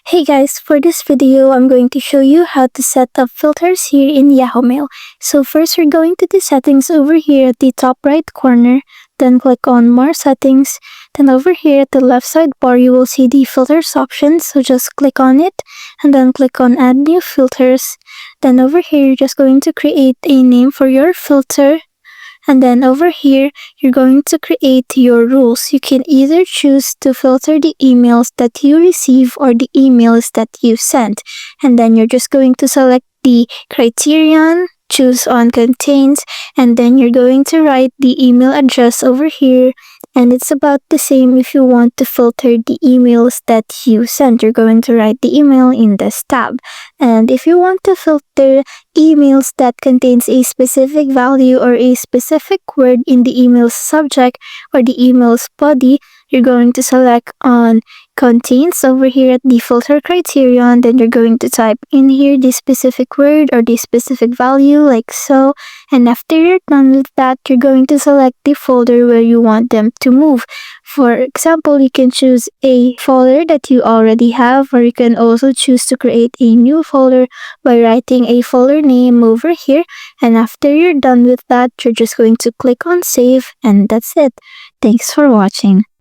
Hey guys, for this video, I'm going to show you how to set up filters here in Yahoo Mail. So first, we're going to the settings over here at the top right corner, then click on more settings. Then over here at the left sidebar, you will see the filters option, so just click on it and then click on add new filters. Then over here, you're just going to create a name for your filter. And then over here, you're going to create your rules. You can either choose to filter the emails that you receive or the emails that you send. And then you're just going to select the criterion, choose on contains, and then you're going to write the email address over here. And it's about the same if you want to filter the emails that you send. You're going to write the email in this tab. And if you want to filter emails that contains a specific value or a specific word in the email's subject or the email's body, you're going to select on contains over here at the filter criterion. Then you're going to type in here the specific word or the specific value like so. And after you're done with that, you're going to select the folder where you want them to move. For example, you can choose a folder that you already have, or you can also choose to create a new folder by writing a folder name over here. And after you're done with that, you're just going to click on save, and that's it. Thanks for watching.